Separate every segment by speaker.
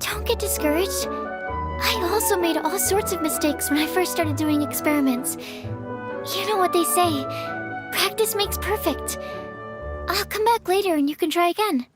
Speaker 1: Don't get discouraged. I also made all sorts of mistakes when I first started doing experiments. You know what they say, practice makes perfect. I'll come back later and you can try again.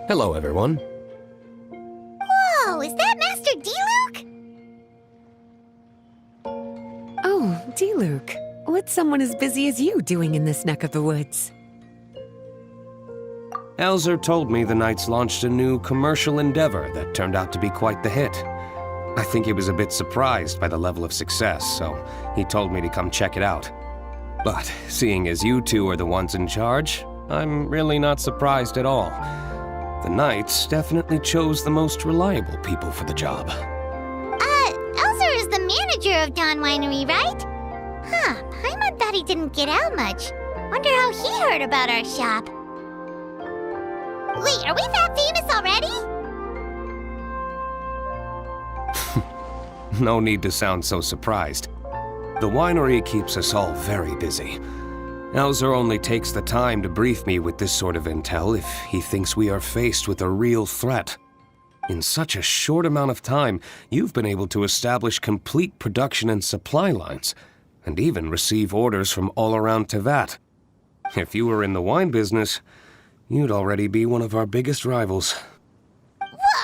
Speaker 2: Hello, everyone.
Speaker 3: Whoa, is that Master D-Luke?
Speaker 4: Oh, D-Luke. What's someone as busy as you doing in this neck of the woods?
Speaker 2: Elzer told me the Knights launched a new commercial endeavor that turned out to be quite the hit. I think he was a bit surprised by the level of success, so he told me to come check it out. But seeing as you two are the ones in charge, I'm really not surprised at all. The Knights definitely chose the most reliable people for the job.
Speaker 3: Elzer is the manager of Dawn Winery, right? Huh, Paimon thought he didn't get out much. Wonder how he heard about our shop. Wait, are we that famous already?
Speaker 2: No need to sound so surprised. The winery keeps us all very busy. Elzer only takes the time to brief me with this sort of intel if he thinks we are faced with a real threat. In such a short amount of time, you've been able to establish complete production and supply lines, and even receive orders from all around Teyvat. If you were in the wine business, you'd already be one of our biggest rivals.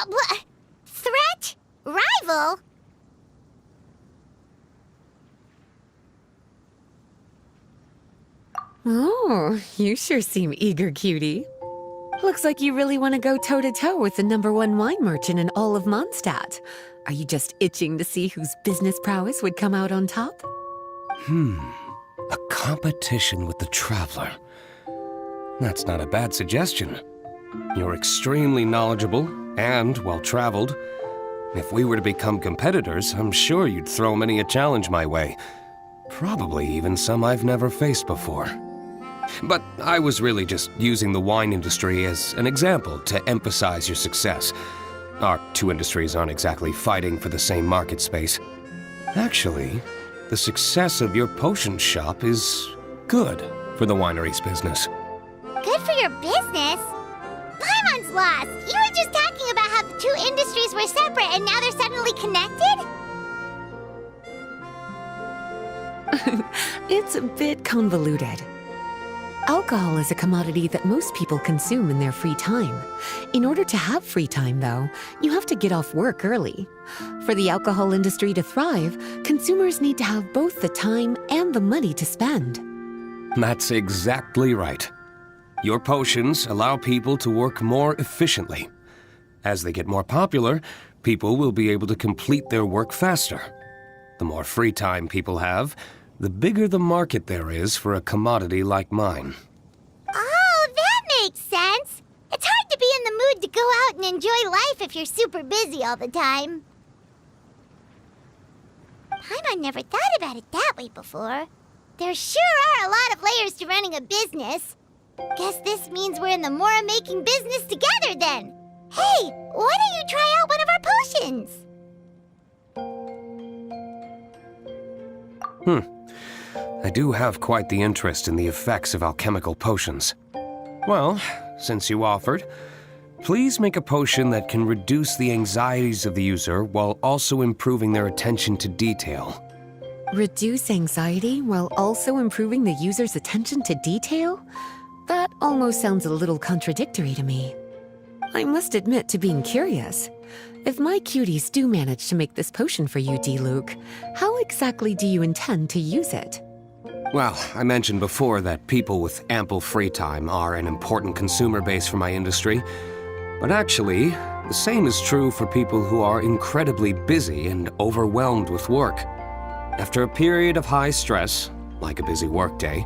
Speaker 3: What? Threat? Rival?
Speaker 4: Oh, you sure seem eager, cutie. Looks like you really want to go toe-to-toe with the #1 wine merchant in all of Mondstadt. Are you just itching to see whose business prowess would come out on top?
Speaker 2: A competition with the Traveler. That's not a bad suggestion. You're extremely knowledgeable and well-traveled. If we were to become competitors, I'm sure you'd throw many a challenge my way. Probably even some I've never faced before. But I was really just using the wine industry as an example to emphasize your success. Our two industries aren't exactly fighting for the same market space. Actually, the success of your potion shop is good for the winery's business.
Speaker 3: Good for your business? Paimon's lost! You were just talking about how the two industries were separate and now they're suddenly connected?
Speaker 4: It's a bit convoluted. Alcohol is a commodity that most people consume in their free time. In order to have free time, though, you have to get off work early. For the alcohol industry to thrive, consumers need to have both the time and the money to spend.
Speaker 2: That's exactly right. Your potions allow people to work more efficiently. As they get more popular, people will be able to complete their work faster. The more free time people have, the bigger the market there is for a commodity like mine.
Speaker 3: Oh, that makes sense! It's hard to be in the mood to go out and enjoy life if you're super busy all the time. Paimon never thought about it that way before. There sure are a lot of layers to running a business. Guess this means we're in the Mora-making business together then. Hey, why don't you try out one of our potions?
Speaker 2: I do have quite the interest in the effects of alchemical potions. Well, since you offered, please make a potion that can reduce the anxieties of the user while also improving their attention to detail.
Speaker 4: Reduce anxiety while also improving the user's attention to detail? That almost sounds a little contradictory to me. I must admit to being curious. If my cuties do manage to make this potion for you, D-Luke, how exactly do you intend to use it?
Speaker 2: Well, I mentioned before that people with ample free time are an important consumer base for my industry. But actually, the same is true for people who are incredibly busy and overwhelmed with work. After a period of high stress, like a busy workday,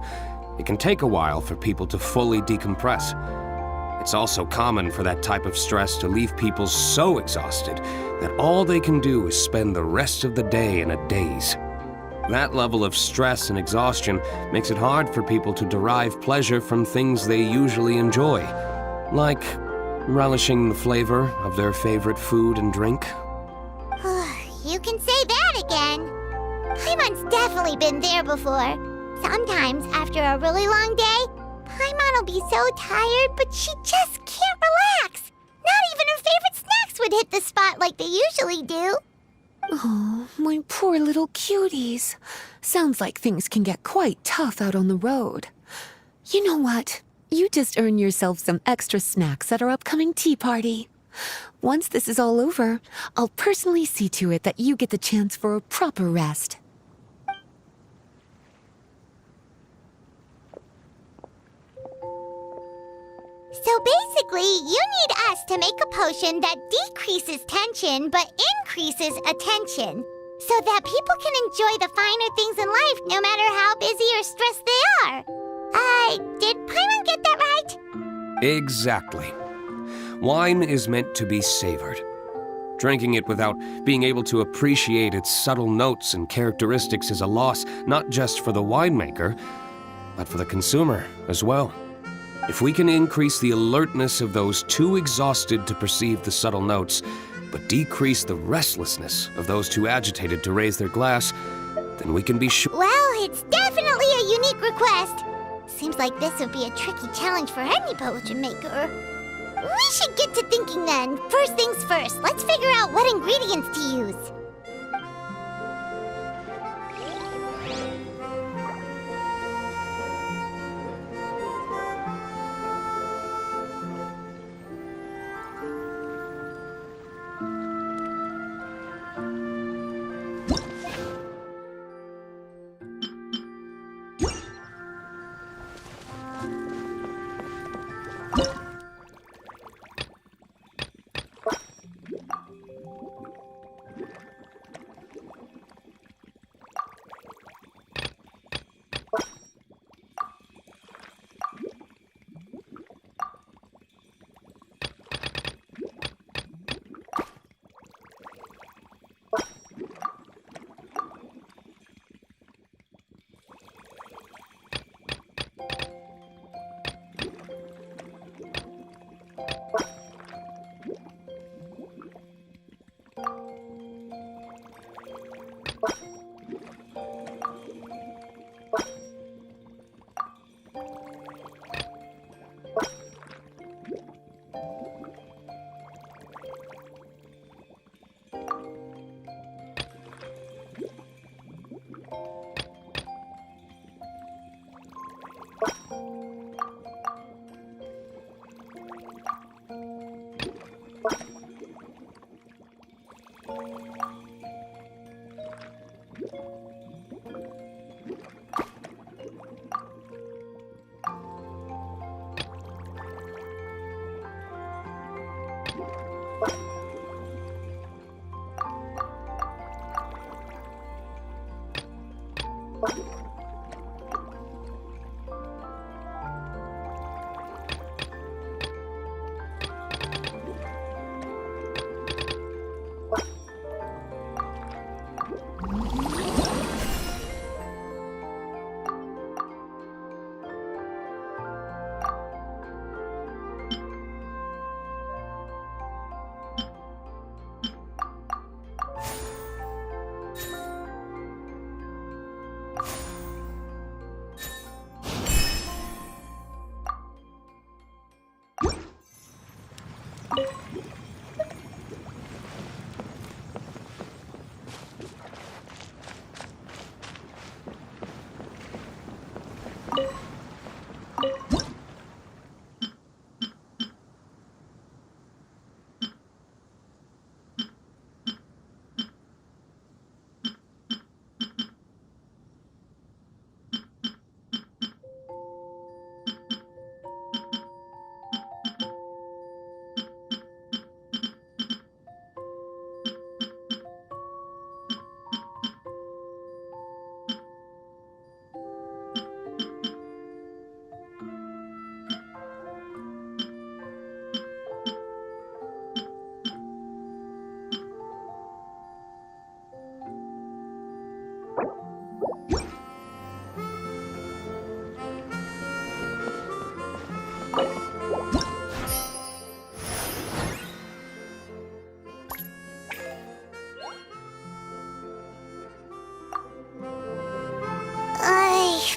Speaker 2: it can take a while for people to fully decompress. It's also common for that type of stress to leave people so exhausted that all they can do is spend the rest of the day in a daze. That level of stress and exhaustion makes it hard for people to derive pleasure from things they usually enjoy, like relishing the flavor of their favorite food and drink.
Speaker 3: You can say that again. Paimon's definitely been there before. Sometimes, after a really long day, Paimon will be so tired, but she just can't relax. Not even her favorite snacks would hit the spot like they usually do.
Speaker 4: Oh, my poor little cuties. Sounds like things can get quite tough out on the road. You know what? You just earn yourself some extra snacks at our upcoming tea party. Once this is all over, I'll personally see to it that you get the chance for a proper rest.
Speaker 3: So basically, you need us to make a potion that decreases tension but increases attention, so that people can enjoy the finer things in life no matter how busy or stressed they are. Did Paimon get that right?
Speaker 2: Exactly. Wine is meant to be savored. Drinking it without being able to appreciate its subtle notes and characteristics is a loss not just for the winemaker, but for the consumer as well. If we can increase the alertness of those too exhausted to perceive the subtle notes, but decrease the restlessness of those too agitated to raise their glass, then we can be sure.
Speaker 3: Well, it's definitely a unique request. Seems like this would be a tricky challenge for any potion maker. We should get to thinking then. First things first, let's figure out what ingredients to use.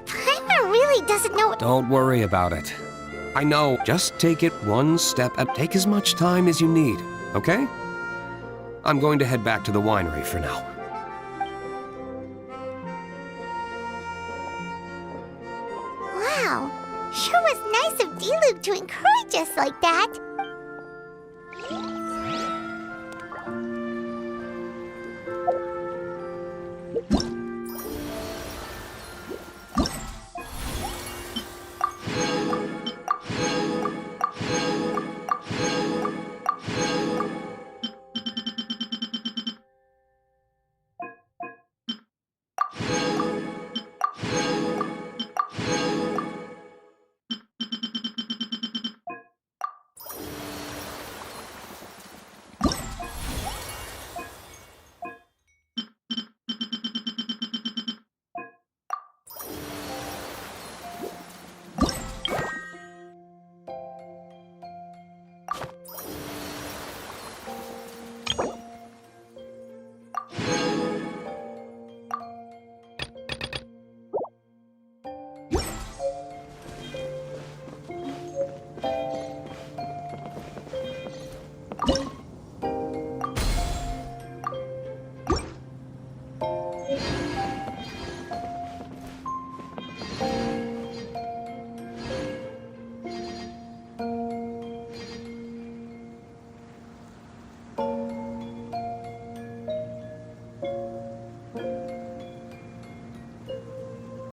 Speaker 3: Paimon really doesn't know.
Speaker 2: Don't worry about it. I know. Just take it one step and take as much time as you need, okay? I'm going to head back to the winery for now.
Speaker 3: Wow, sure was nice of D-Loop to encourage us like that.